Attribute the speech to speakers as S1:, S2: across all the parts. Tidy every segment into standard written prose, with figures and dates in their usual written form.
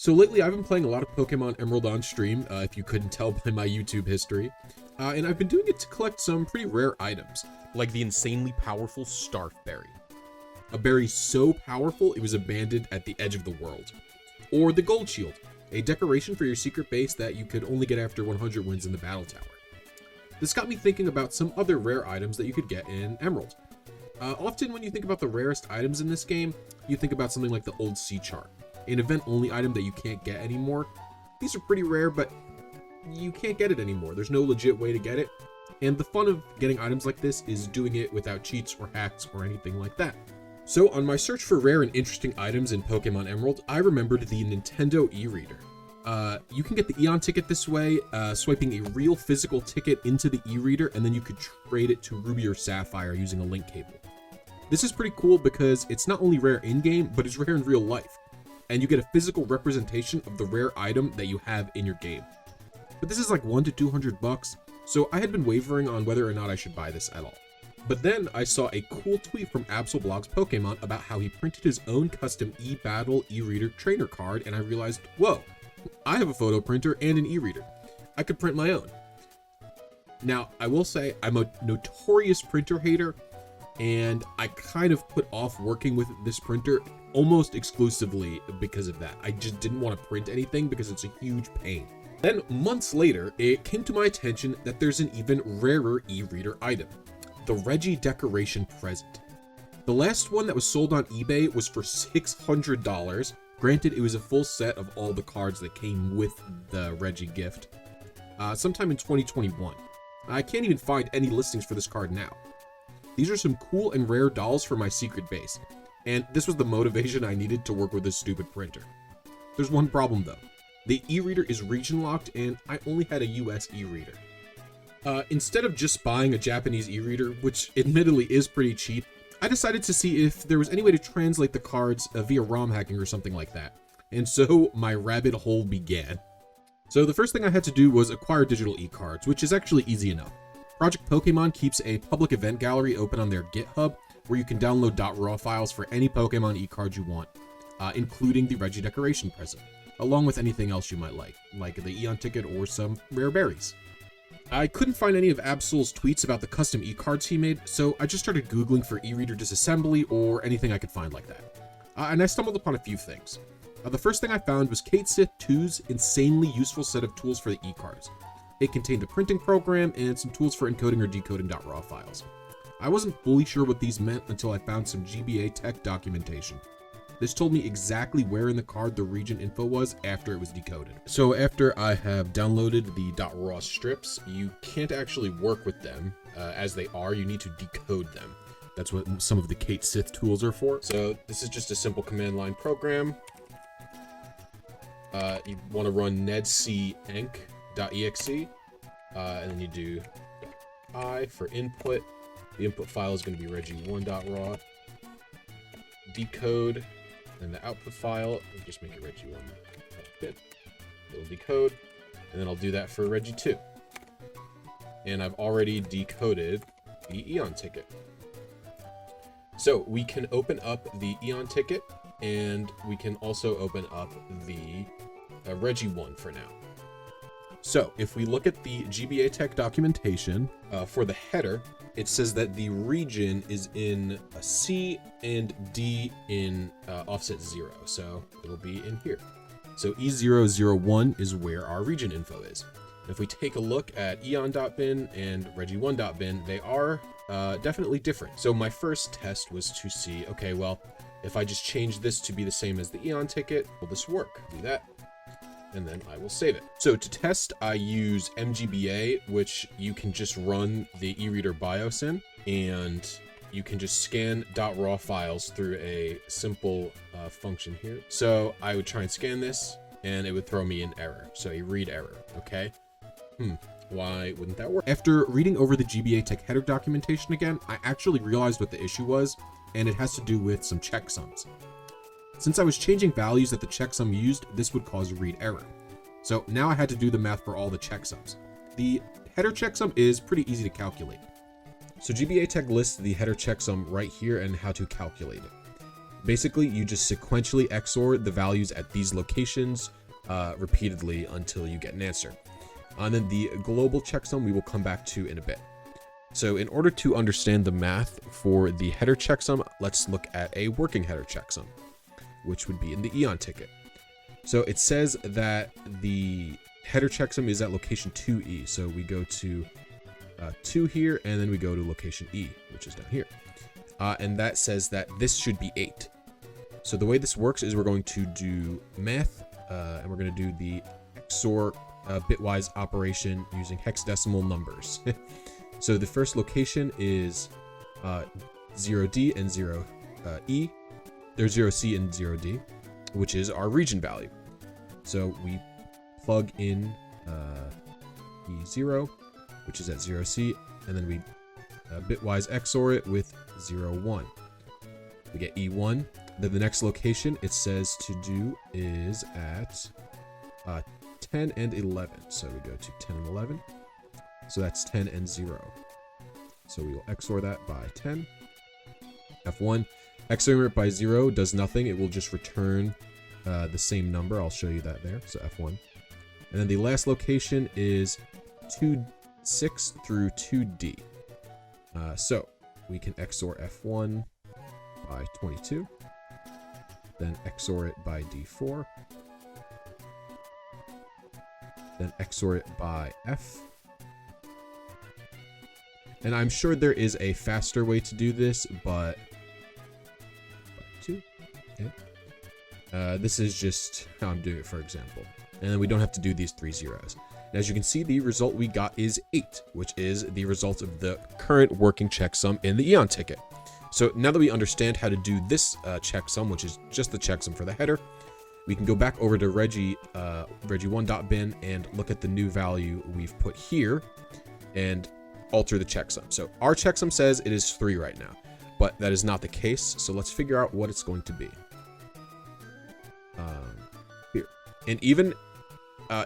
S1: So lately I've been playing a lot of Pokemon Emerald on stream, if you couldn't tell by my YouTube history. And I've been doing it to collect some pretty rare items, like the insanely powerful Starf Berry. A berry so powerful it was abandoned at the edge of the world. Or the Gold Shield, a decoration for your secret base that you could only get after 100 wins in the Battle Tower. This got me thinking about some other rare items that you could get in Emerald. Often when you think about the rarest items in this game, you think about something like the Old Sea Chart, an event-only item that you can't get anymore. These are pretty rare, but you can't get it anymore. There's no legit way to get it. And the fun of getting items like this is doing it without cheats or hacks or anything like that. So on my search for rare and interesting items in Pokemon Emerald, I remembered the Nintendo e-reader. You can get the Eon ticket this way, swiping a real physical ticket into the e-reader, and then you could trade it to Ruby or Sapphire using a link cable. This is pretty cool because it's not only rare in-game, but it's rare in real life. And you get a physical representation of the rare item that you have in your game. But this is like $100 to $200, so I had been wavering on whether or not I should buy this at all. But then I saw a cool tweet from AbsolBlog's Pokemon about how he printed his own custom e-battle e-reader trainer card, and I realized, whoa, I have a photo printer and an e-reader. I could print my own. Now, I will say I'm a notorious printer hater, and I kind of put off working with this printer almost exclusively because of that. I just didn't want to print anything because it's a huge pain. Then months later, it came to my attention that there's an even rarer e-reader item, the Regi Decoration Present. The last one that was sold on eBay was for $600. Granted, it was a full set of all the cards that came with the Regi gift, sometime in 2021. I can't even find any listings for this card now. These are some cool and rare dolls for my secret base, and this was the motivation I needed to work with this stupid printer. There's one problem though. The e-reader is region locked, and I only had a US e-reader. Instead of just buying a Japanese e-reader, which admittedly is pretty cheap, I decided to see if there was any way to translate the cards via ROM hacking or something like that. And so my rabbit hole began. So the first thing I had to do was acquire digital e-cards, which is actually easy enough. Project Pokemon keeps a public event gallery open on their GitHub, where you can download .raw files for any Pokemon e-cards you want, including the Regi Decoration Present, along with anything else you might like the Eon ticket or some rare berries. I couldn't find any of Absol's tweets about the custom e-cards he made, so I just started Googling for e-reader disassembly or anything I could find like that. And I stumbled upon a few things. The first thing I found was Kate Sith 2's insanely useful set of tools for the e-cards. It contained a printing program and some tools for encoding or decoding .raw files. I wasn't fully sure what these meant until I found some GBA tech documentation. This told me exactly where in the card the region info was after it was decoded. So after I have downloaded the .raw strips, you can't actually work with them as they are. You need to decode them. That's what some of the Kate Sith tools are for. So this is just a simple command line program. You want to run nedcenc.exe, and then you do I for input. The input file is going to be regi1.raw. Decode. And the output file, we'll just make it Regi1. Good. It'll decode, and then I'll do that for Regi2. And I've already decoded the Eon ticket. So we can open up the Eon ticket, and we can also open up the Regi1 for now. So if we look at the GBA Tech documentation for the header, it says that the region is in a C and D in offset 0, so it'll be in here. So E001 is where our region info is. If we take a look at Eon.bin and Regi1.bin, they are definitely different. So my first test was to see, okay, well, if I just change this to be the same as the Eon ticket, will this work? Do that, and then I will save it. So to test, I use MGBA, which you can just run the e-reader BIOS in, and you can just scan .raw files through a simple function here. So I would try and scan this, and it would throw me an error. So a read error, okay? Why wouldn't that work? After reading over the GBA Tech header documentation again, I actually realized what the issue was, and it has to do with some checksums. Since I was changing values that the checksum used, this would cause a read error. So now I had to do the math for all the checksums. The header checksum is pretty easy to calculate. So GBA Tech lists the header checksum right here and how to calculate it. Basically, you just sequentially XOR the values at these locations repeatedly until you get an answer. And then the global checksum we will come back to in a bit. So in order to understand the math for the header checksum, let's look at a working header checksum, which would be in the Eon ticket. So it says that the header checksum is at location 2E. So we go to 2 here, and then we go to location E, which is down here. And that says that this should be 8. So the way this works is we're going to do math, and we're going to do the XOR bitwise operation using hexadecimal numbers. So the first location is 0D and 0E. There's 0C and 0D, which is our region value. So we plug in E0, which is at 0C, and then we bitwise XOR it with 0, 1. We get E1. Then the next location it says to do is at 10 and 11. So we go to 10 and 11. So that's 10 and 0. So we will XOR that by 10. F1. XORing it by 0 does nothing. It will just return the same number. I'll show you that there. So F1. And then the last location is 6 through 2D. So we can XOR F1 by 22. Then XOR it by D4. Then XOR it by F. And I'm sure there is a faster way to do this, but 2. Yeah. This is just how I'm doing it, for example. And then we don't have to do these 3 zeros. And as you can see, the result we got is 8, which is the result of the current working checksum in the Eon ticket. So now that we understand how to do this checksum, which is just the checksum for the header, we can go back over to regi1.bin and look at the new value we've put here and alter the checksum. So our checksum says it is 3 right now, but that is not the case. So let's figure out what it's going to be. Here. And even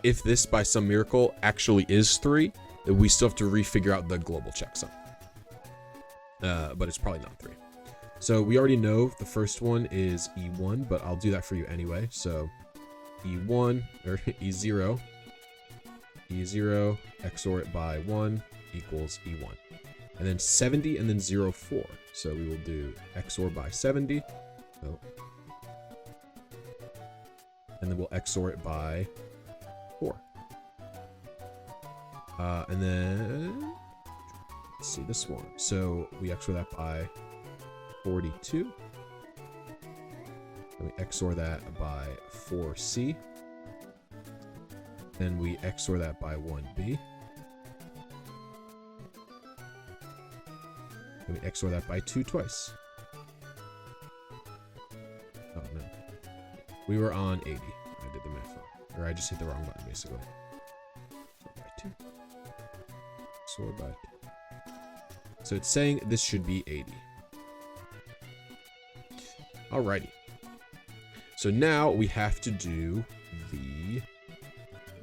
S1: if this by some miracle actually is 3, we still have to refigure out the global checksum. But it's probably not 3. So we already know the first one is E1, but I'll do that for you anyway. So E1 or E0, XOR it by 1 equals E1. And then 70 and then 04. So we will do XOR by 70. So, and then we'll XOR it by 4. And then let's see this one. So we XOR that by 42. Then we XOR that by 4C. Then we XOR that by 1B. Then we XOR that by 2 twice. Oh no. We were on 80. I did the math wrong. Or I just hit the wrong button basically. XOR by 2. XOR by 2. So it's saying this should be 80. Alrighty. So now we have to do the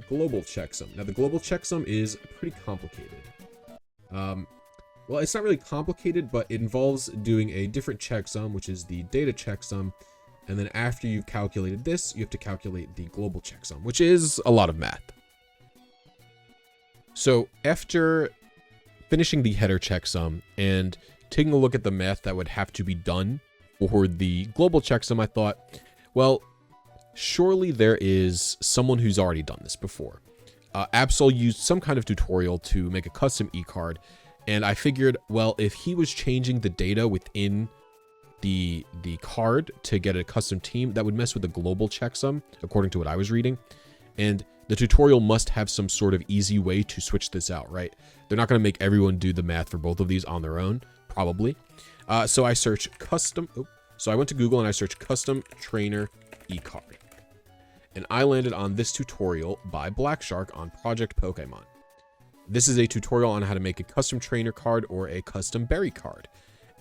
S1: global checksum. Now the global checksum is pretty complicated. Well, it's not really complicated, but it involves doing a different checksum, which is the data checksum. And then after you've calculated this, you have to calculate the global checksum, which is a lot of math. So after finishing the header checksum and taking a look at the math that would have to be done for the global checksum, I thought, well, surely there is someone who's already done this before. Absol used some kind of tutorial to make a custom e-card, and I figured, well, if he was changing the data within the card to get a custom team, that would mess with the global checksum, according to what I was reading. And the tutorial must have some sort of easy way to switch this out, right? They're not going to make everyone do the math for both of these on their own, probably. So I searched custom. So I went to Google and I searched custom trainer e-card. And I landed on this tutorial by Black Shark on Project Pokemon. This is a tutorial on how to make a custom trainer card or a custom berry card.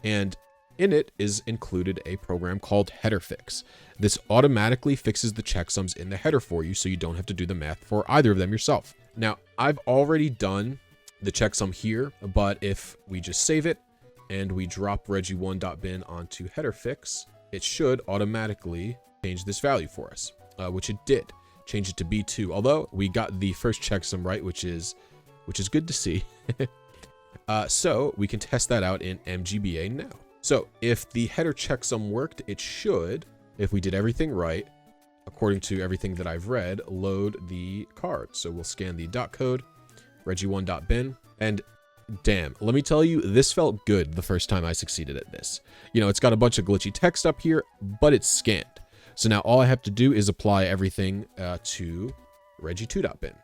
S1: And in it is included a program called HeaderFix. This automatically fixes the checksums in the header for you, so you don't have to do the math for either of them yourself. Now, I've already done the checksum here, but if we just save it and we drop regi1.bin onto HeaderFix, it should automatically change this value for us, which it did. Change it to B2, although we got the first checksum right, which is good to see. So we can test that out in MGBA now. So if the header checksum worked, it should, if we did everything right, according to everything that I've read, load the card. So we'll scan the .code, regi1.bin, and damn, let me tell you, this felt good the first time I succeeded at this. You know, it's got a bunch of glitchy text up here, but it's scanned. So now all I have to do is apply everything to regi2.bin.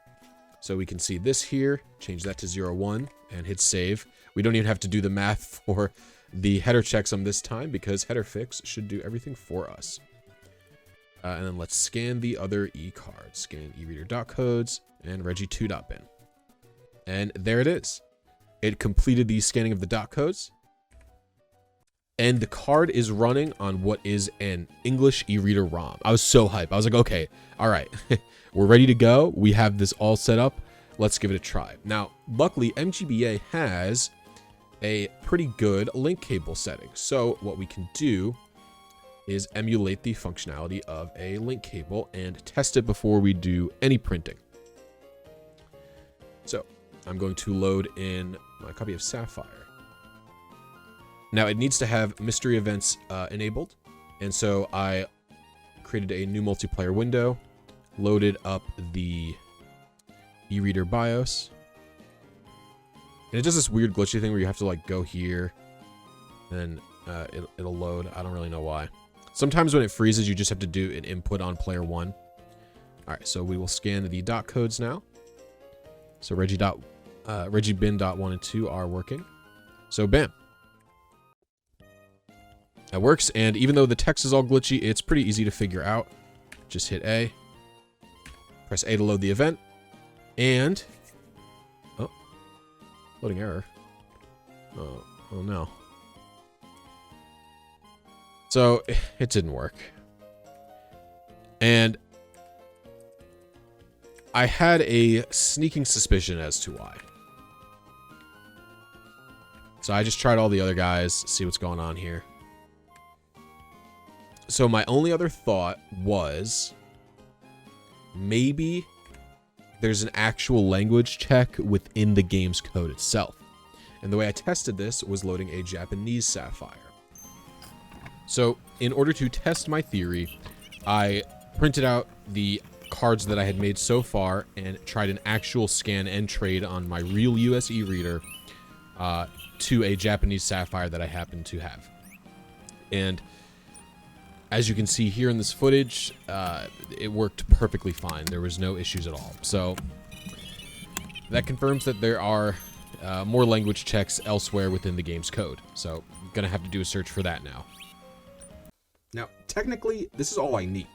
S1: So we can see this here, change that to 0, 1, and hit save. We don't even have to do the math for the header checksum this time because header fix should do everything for us. And then let's scan the other E cards. Scan eReader.codes and regi2.bin. And there it is. It completed the scanning of the .codes. And the card is running on what is an English e-reader ROM. I was so hyped. I was like, okay, all right, we're ready to go. We have this all set up. Let's give it a try. Now, luckily, MGBA has a pretty good link cable setting. So what we can do is emulate the functionality of a link cable and test it before we do any printing. So I'm going to load in my copy of Sapphire. Now it needs to have mystery events enabled. And so I created a new multiplayer window, loaded up the e-reader BIOS. And it does this weird glitchy thing where you have to like go here, and it'll load. I don't really know why. Sometimes when it freezes, you just have to do an input on player 1. All right, so we will scan the .codes now. So regibin.1 and 2 are working. So bam. That works, and even though the text is all glitchy, it's pretty easy to figure out. Just hit A. Press A to load the event. And... oh. Loading error. Oh no. So, it didn't work. And I had a sneaking suspicion as to why. So I just tried all the other guys, see what's going on here. So my only other thought was maybe there's an actual language check within the game's code itself. And the way I tested this was loading a Japanese Sapphire. So in order to test my theory, I printed out the cards that I had made so far and tried an actual scan and trade on my real US e-reader to a Japanese Sapphire that I happen to have. And as you can see here in this footage, it worked perfectly fine. There was no issues at all. So that confirms that there are more language checks elsewhere within the game's code. So I'm going to have to do a search for that now. Now, technically, this is all I need.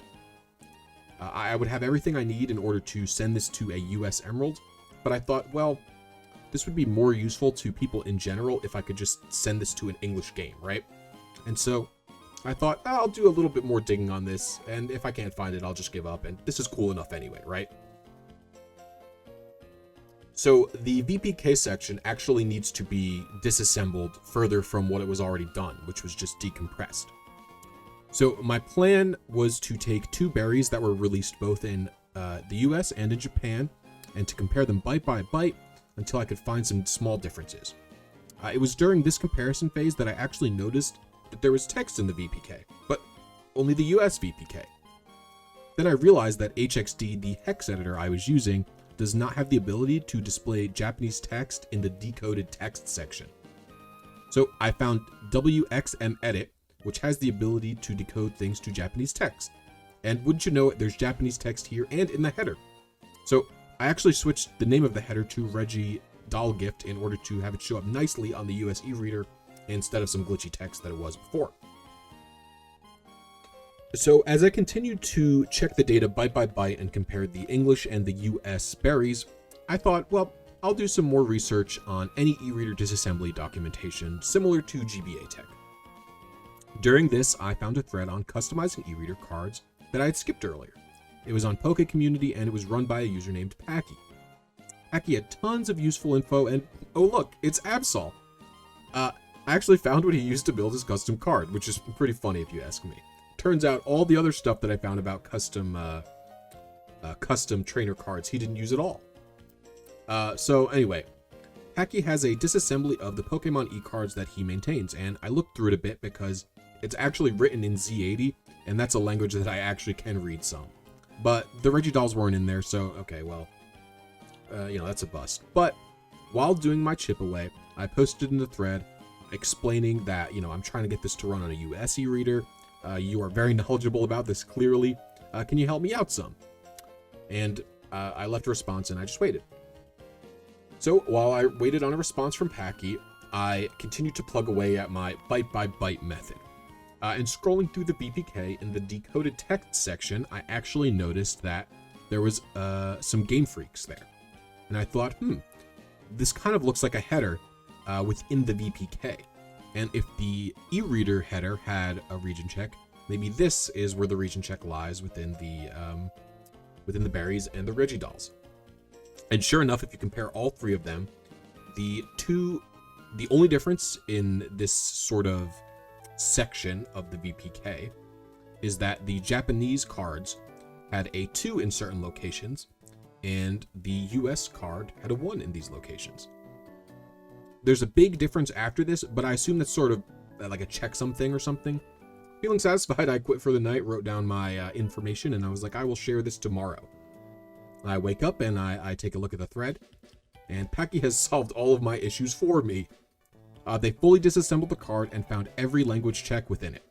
S1: I would have everything I need in order to send this to a US Emerald, but I thought, well, this would be more useful to people in general if I could just send this to an English game, right? And so I thought, I'll do a little bit more digging on this, and if I can't find it, I'll just give up, and this is cool enough anyway, right? So the VPK section actually needs to be disassembled further from what it was already done, which was just decompressed. So my plan was to take 2 berries that were released both in the US and in Japan, and to compare them byte by byte until I could find some small differences. It was during this comparison phase that I actually noticed that there was text in the VPK, but only the US VPK. Then I realized that HXD, the hex editor I was using, does not have the ability to display Japanese text in the decoded text section. So I found WXMEdit, which has the ability to decode things to Japanese text. And wouldn't you know it, there's Japanese text here and in the header. So I actually switched the name of the header to Regi Doll Gift in order to have it show up nicely on the US e-reader instead of some glitchy text that it was before. So as I continued to check the data byte by byte and compared the English and the US berries, I thought, well, I'll do some more research on any e-reader disassembly documentation similar to GBA Tech. During this, I found a thread on customizing e-reader cards that I had skipped earlier. It was on Poke Community and it was run by a user named Packy. Packy had tons of useful info and, oh look, it's Absol. I actually found what he used to build his custom card, which is pretty funny if you ask me. Turns out all the other stuff that I found about custom trainer cards, he didn't use at all. So anyway, Packy has a disassembly of the Pokemon e-cards that he maintains, and I looked through it a bit because it's actually written in Z80, and that's a language that I actually can read some. But the Regidolls weren't in there, so okay, well, that's a bust. But while doing my chip away, I posted in the thread explaining that, I'm trying to get this to run on a US e-reader. You are very knowledgeable about this, clearly. Can you help me out some? And I left a response, and I just waited. So while I waited on a response from Packy, I continued to plug away at my byte-by-byte method. And scrolling through the BPK in the decoded text section, I actually noticed that there was some Game Freaks there. And I thought, this kind of looks like a header within the VPK. And if the e-reader header had a region check, maybe this is where the region check lies within the berries and the Regidolls. And sure enough, if you compare all three of them, the only difference in this sort of section of the VPK is that the Japanese cards had a 2 in certain locations, and the US card had a 1 in these locations. There's a big difference after this, but I assume that's sort of like a checksum thing or something. Feeling satisfied, I quit for the night, wrote down my information, and I was like, I will share this tomorrow. I wake up and I take a look at the thread, and Packy has solved all of my issues for me. They fully disassembled the card and found every language check within it.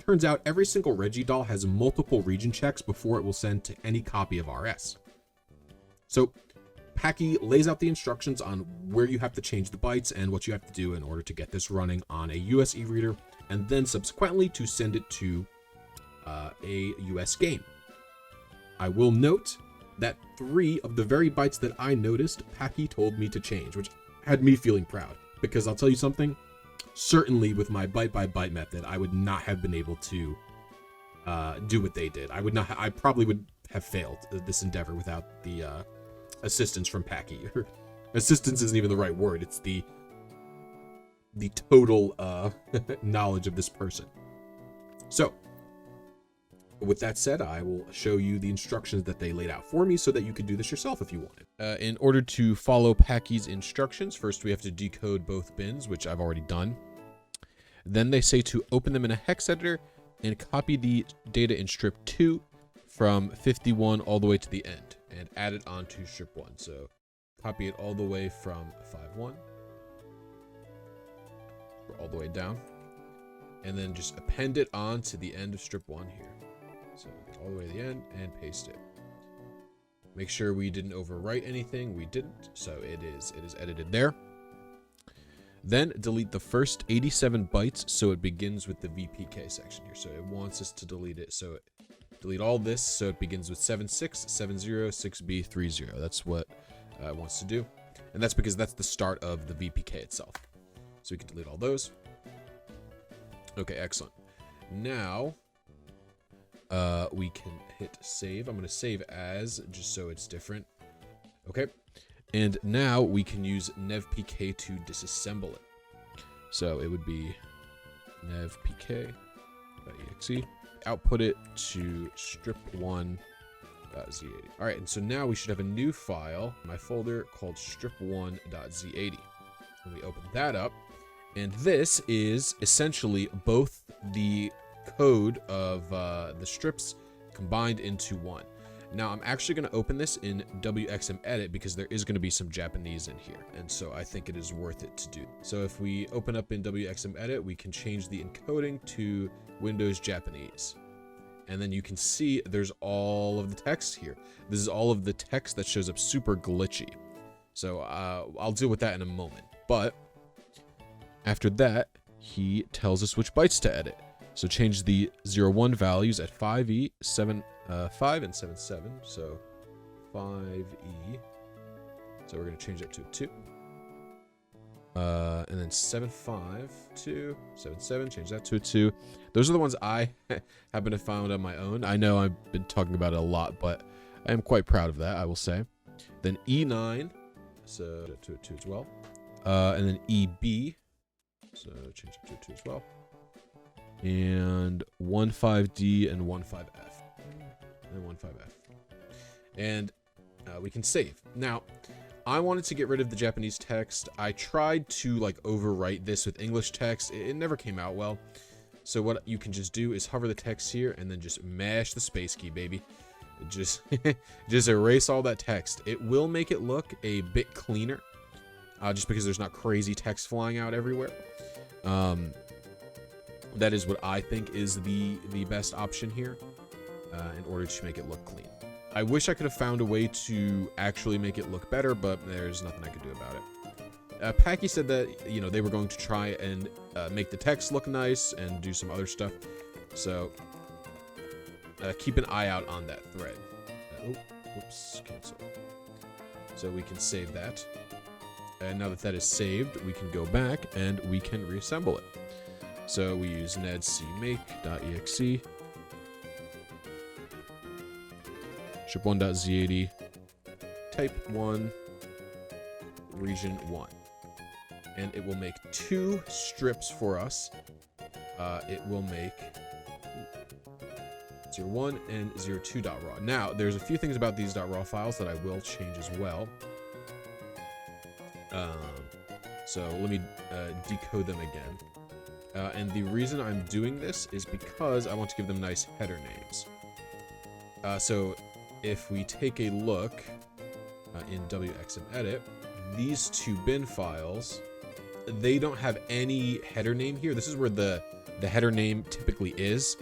S1: Turns out every single Regidoll has multiple region checks before it will send to any copy of RS. So Packy lays out the instructions on where you have to change the bytes and what you have to do in order to get this running on a US e-reader, and then subsequently to send it to a US game. I will note that 3 of the very bytes that I noticed, Packy told me to change, which had me feeling proud. Because I'll tell you something, certainly with my byte-by-byte method, I would not have been able to do what they did. I probably would have failed this endeavor without the assistance from Packy. Assistance isn't even the right word. It's the total knowledge of this person. So, with that said, I will show you the instructions that they laid out for me so that you could do this yourself if you wanted. In order to follow Packy's instructions, first we have to decode both bins, which I've already done. Then they say to open them in a hex editor and copy the data in strip 2 from 51 all the way to the end and add it onto strip 1. So copy it all the way from 5.1 all the way down, and then just append it on to the end of strip 1 here. So all the way to the end and paste it. Make sure we didn't overwrite anything. We didn't, so it is edited there. Then delete the first 87 bytes so it begins with the VPK section here. So it wants us to delete it. So delete all this so it begins with 76, 70, 6B, 30. That's what it wants to do. And that's because that's the start of the VPK itself. So we can delete all those. Okay, excellent. Now we can hit save. I'm going to save as, just so it's different. Okay. And now we can use nevpk to disassemble it. So it would be nevpk.exe. Output it to strip1.z80. All right. And so now we should have a new file in my folder called strip1.z80. And we open that up. And this is essentially both the code of the strips combined into one. Now I'm actually going to open this in WXM edit because there is going to be some Japanese in here, and so I think it is worth it to do. So if we open up in WXM edit, we can change the encoding to Windows Japanese, and then you can see there's all of the text here. This is all of the text that shows up super glitchy, so I'll deal with that in a moment. But after that, he tells us which bytes to edit. So change the 01 values at 5E, 7, 5 and 7, 7. So 5E. So we're going to change that to a 2. And then 7, 5, 2, 7, 7. Change that to a 2. Those are the ones I happen to find on my own. I know I've been talking about it a lot, but I am quite proud of that, I will say. Then E9. So to a 2 as well. And then EB. So change it to 2 as well. And 15D and 15F. And 15F. And we can save. Now, I wanted to get rid of the Japanese text. I tried to like overwrite this with English text. It never came out well. So what you can just do is hover the text here and then just mash the space key, baby. Just, just erase all that text. It will make it look a bit cleaner, just because there's not crazy text flying out everywhere. That is what I think is the best option here, in order to make it look clean. I wish I could have found a way to actually make it look better, but there's nothing I could do about it. Packy said that, you know, they were going to try and make the text look nice and do some other stuff. So keep an eye out on that thread. Oops, cancel. So we can save that. And now that that is saved, we can go back and we can reassemble it. So we use nedcmake.exe, ship1.z80, type 1, region 1. And it will make 2 strips for us. It will make 01 and 02.raw. Now, there's a few things about these .raw files that I will change as well. So let me decode them again. And the reason I'm doing this is because I want to give them nice header names. So if we take a look in wxmedit, these 2 bin files, they don't have any header name here. This is where the header name typically is.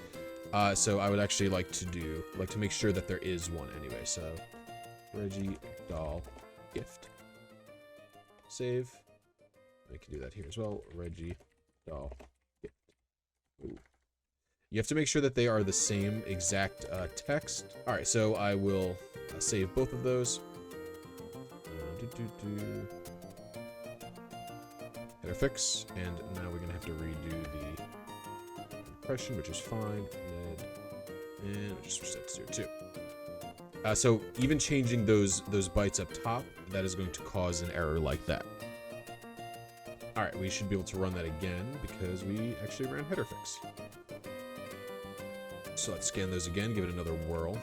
S1: So I would actually like to make sure that there is one anyway. So Reggie doll gift. Save. I can do that here as well. Reggie doll gift. Ooh. You have to make sure that they are the same exact text. All right, so I will save both of those. Header fix, and now we're gonna have to redo the impression, which is fine. And just reset to 02. So even changing those bytes up top, that is going to cause an error like that. All right, we should be able to run that again because we actually ran header fix. So let's scan those again, give it another whirl.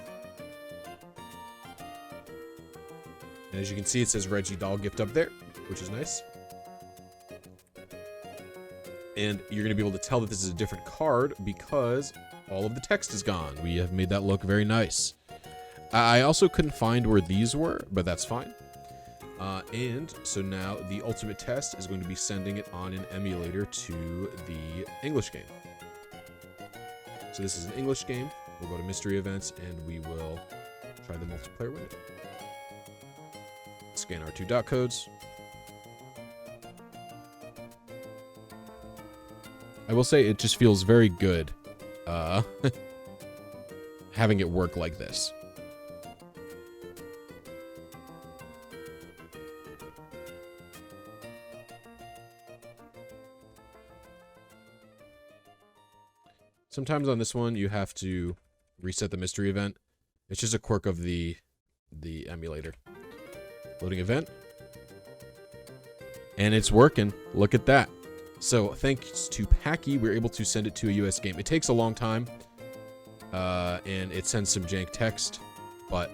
S1: And as you can see, it says Reggie doll gift up there, which is nice. And you're going to be able to tell that this is a different card because all of the text is gone. We have made that look very nice. I also couldn't find where these were, but that's fine. And so now the ultimate test is going to be sending it on an emulator to the English game. So this is an English game. We'll go to mystery events and we will try the multiplayer window. Scan our 2 dot codes. I will say it just feels very good having it work like this. Sometimes on this one you have to reset the mystery event. It's just a quirk of the emulator. Loading event. And it's working. Look at that. So thanks to Packy, we're able to send it to a US game. It takes a long time, and it sends some jank text, but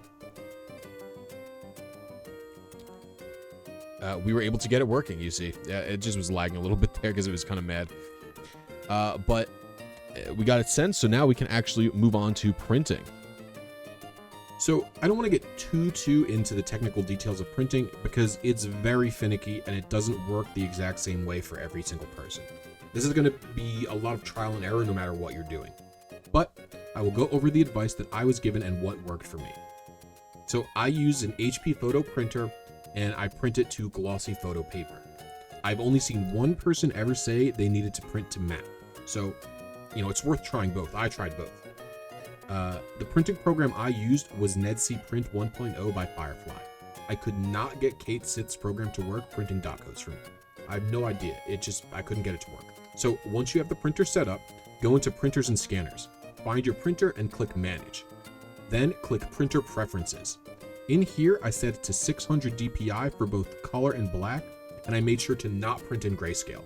S1: we were able to get it working, you see. Yeah, it just was lagging a little bit there because it was kind of mad. But we got it sent, so now we can actually move on to printing. So I don't want to get too into the technical details of printing because it's very finicky and it doesn't work the exact same way for every single person. This is going to be a lot of trial and error no matter what you're doing. But I will go over the advice that I was given and what worked for me. So I use an HP photo printer and I print it to glossy photo paper. I've only seen one person ever say they needed to print to matte. So, you know, it's worth trying both. I tried both. The printing program I used was NetC Print 1.0 by Firefly. I could not get Kate Sith's program to work printing dot codes for me. I have no idea. I couldn't get it to work. So once you have the printer set up, go into printers and scanners. Find your printer and click manage. Then click printer preferences. In here, I set it to 600 DPI for both color and black, and I made sure to not print in grayscale.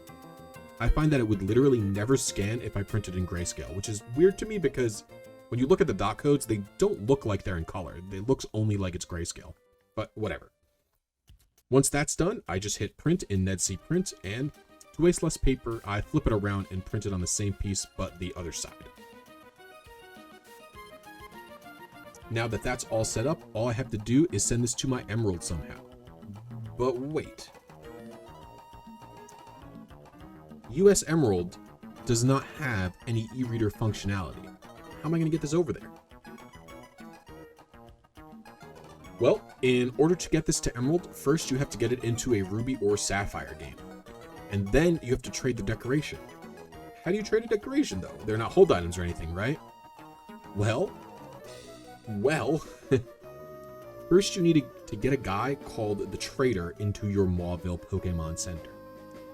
S1: I find that it would literally never scan if I printed in grayscale, which is weird to me because when you look at the dot codes, they don't look like they're in color. It looks only like it's grayscale, but whatever. Once that's done, I just hit print in NetC Print, and to waste less paper, I flip it around and print it on the same piece, but the other side. Now that that's all set up, all I have to do is send this to my Emerald somehow. But wait. US Emerald does not have any e-reader functionality. How am I going to get this over there? Well, in order to get this to Emerald, first you have to get it into a Ruby or Sapphire game. And then you have to trade the decoration. How do you trade a decoration, though? They're not hold items or anything, right? Well, first you need to get a guy called the Trader into your Mauville Pokemon Center.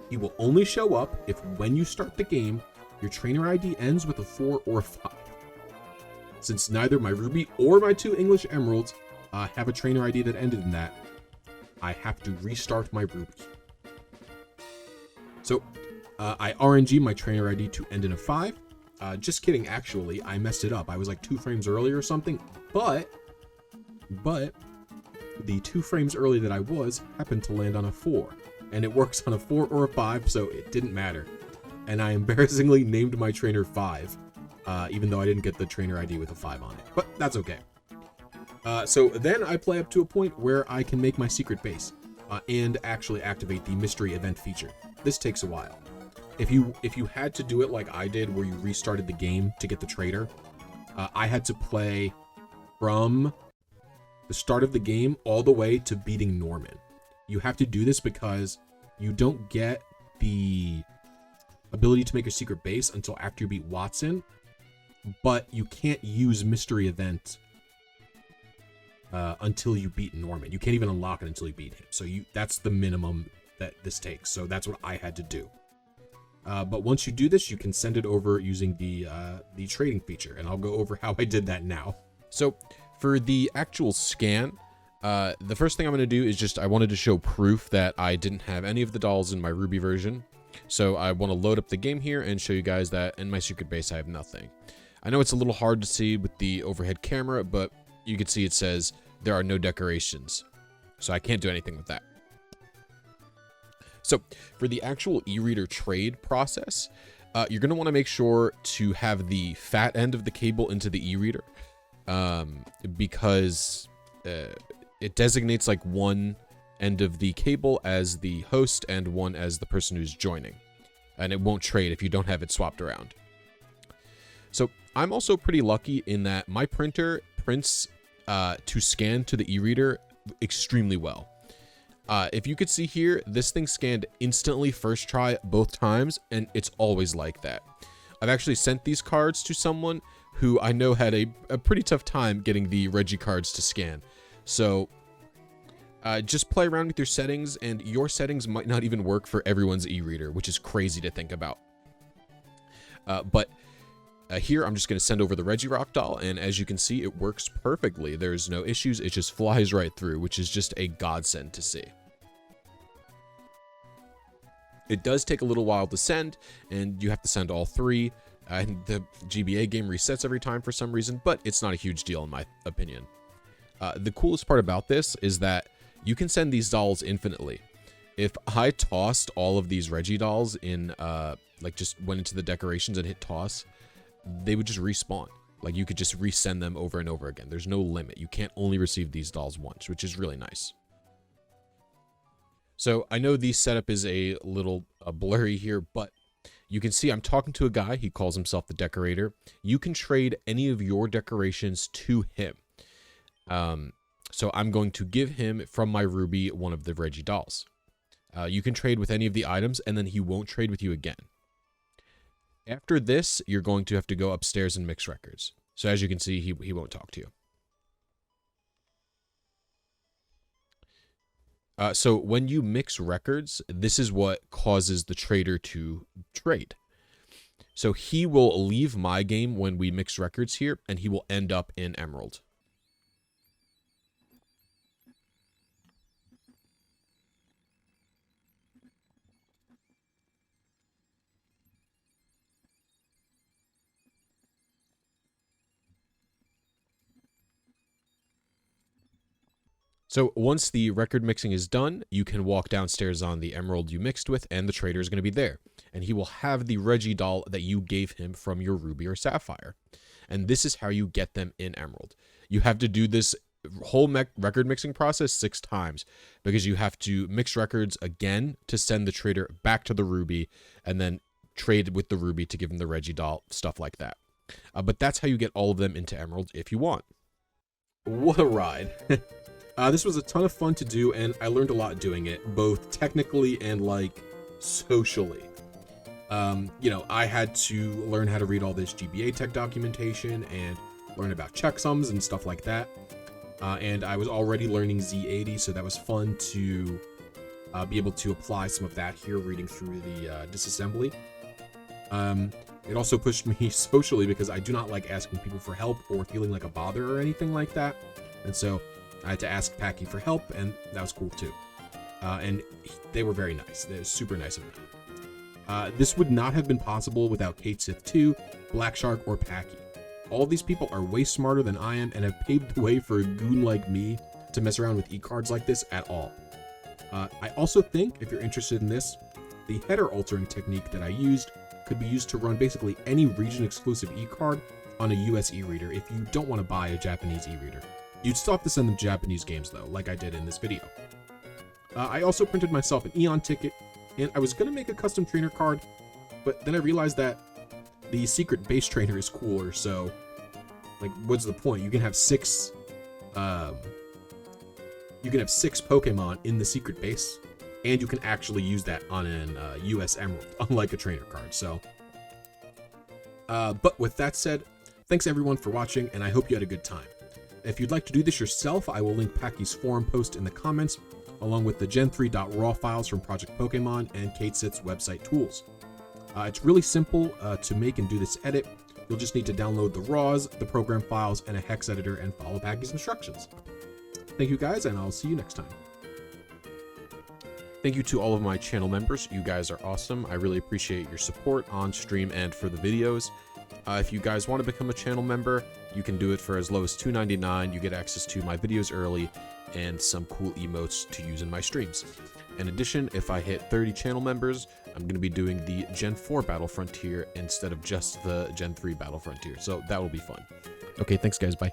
S1: He will only show up if when you start the game, your trainer ID ends with a 4 or a 5. Since neither my Ruby or my 2 English Emeralds have a trainer ID that ended in that, I have to restart my Ruby. So I RNG my trainer ID to end in a 5. Just kidding, actually, I messed it up. I was like 2 frames early or something, but the 2 frames early that I was happened to land on a 4. And it works on a 4 or a 5, so it didn't matter. And I embarrassingly named my trainer 5, even though I didn't get the trainer ID with a 5 on it. But that's okay. So then I play up to a point where I can make my secret base and actually activate the mystery event feature. This takes a while. If you had to do it like I did, where you restarted the game to get the trader, I had to play from the start of the game all the way to beating Norman. You have to do this because you don't get the ability to make a secret base until after you beat Watson, but you can't use mystery event until you beat Norman. You can't even unlock it until you beat him. So that's the minimum that this takes. So that's what I had to do. But once you do this, you can send it over using the trading feature, and I'll go over how I did that now. So for the actual scan, the first thing I'm going to do is I wanted to show proof that I didn't have any of the dolls in my Ruby version. So I want to load up the game here and show you guys that in my secret base I have nothing. I know it's a little hard to see with the overhead camera, but you can see it says there are no decorations. So I can't do anything with that. So for the actual e-reader trade process, you're going to want to make sure to have the fat end of the cable into the e-reader because it designates like one end of the cable as the host and one as the person who's joining. And it won't trade if you don't have it swapped around. So I'm also pretty lucky in that my printer prints to scan to the e-reader extremely well. If you could see here, this thing scanned instantly first try both times, and it's always like that. I've actually sent these cards to someone who I know had a pretty tough time getting the Regi cards to scan. So just play around with your settings, and your settings might not even work for everyone's e-reader, which is crazy to think about. But here, I'm just going to send over the Regirock doll, and as you can see, it works perfectly. There's no issues. It just flies right through, which is just a godsend to see. It does take a little while to send, and you have to send all 3. And the GBA game resets every time for some reason, but it's not a huge deal in my opinion. The coolest part about this is that you can send these dolls infinitely. If I tossed all of these Regi dolls in, like just went into the decorations and hit toss, they would just respawn. Like you could just resend them over and over again. There's no limit. You can't only receive these dolls once, which is really nice. So I know the setup is a little blurry here, but you can see I'm talking to a guy. He calls himself the Decorator. You can trade any of your decorations to him. So I'm going to give him from my Ruby one of the Regi dolls. You can trade with any of the items, and then he won't trade with you again. After this, you're going to have to go upstairs and mix records. So as you can see, he won't talk to you. So when you mix records, this is what causes the trader to trade. So he will leave my game when we mix records here, and he will end up in Emerald. So once the record mixing is done, you can walk downstairs on the emerald you mixed with, and the trader is going to be there. And he will have the Reggie doll that you gave him from your ruby or sapphire. And this is how you get them in emerald. You have to do this whole record mixing process 6 times, because you have to mix records again to send the trader back to the ruby, and then trade with the ruby to give him the Reggie doll, stuff like that. But that's how you get all of them into emerald if you want. What a ride. This was a ton of fun to do, and I learned a lot doing it, both technically and, like, socially. You know, I had to learn how to read all this GBA tech documentation and learn about checksums and stuff like that. And I was already learning Z80, so that was fun to be able to apply some of that here, reading through the disassembly. It also pushed me socially, because I do not like asking people for help or feeling like a bother or anything like that. And so I had to ask Packy for help, and that was cool too. And they were very nice. They were super nice of them. This would not have been possible without KateSith2, Black Shark, or Packy. All of these people are way smarter than I am and have paved the way for a goon like me to mess around with e-cards like this at all. I also think, if you're interested in this, the header altering technique that I used could be used to run basically any region-exclusive e-card on a US e-reader if you don't want to buy a Japanese e-reader. You'd still have to send them Japanese games though, like I did in this video. I also printed myself an Eon ticket, and I was going to make a custom trainer card, but then I realized that the secret base trainer is cooler, so, like, what's the point? You can have 6 Pokemon in the secret base, and you can actually use that on an US Emerald, unlike a trainer card, so. But with that said, thanks everyone for watching, and I hope you had a good time. If you'd like to do this yourself, I will link Packy's forum post in the comments, along with the gen3.raw files from Project Pokemon and KateSith's website tools. It's really simple to make and do this edit. You'll just need to download the RAWs, the program files, and a hex editor, and follow Packy's instructions. Thank you guys, and I'll see you next time. Thank you to all of my channel members. You guys are awesome. I really appreciate your support on stream and for the videos. If you guys want to become a channel member, you can do it for as low as $2.99. You get access to my videos early and some cool emotes to use in my streams. In addition, if I hit 30 channel members, I'm going to be doing the Gen 4 Battle Frontier instead of just the Gen 3 Battle Frontier, so that will be fun. Okay, thanks guys, bye.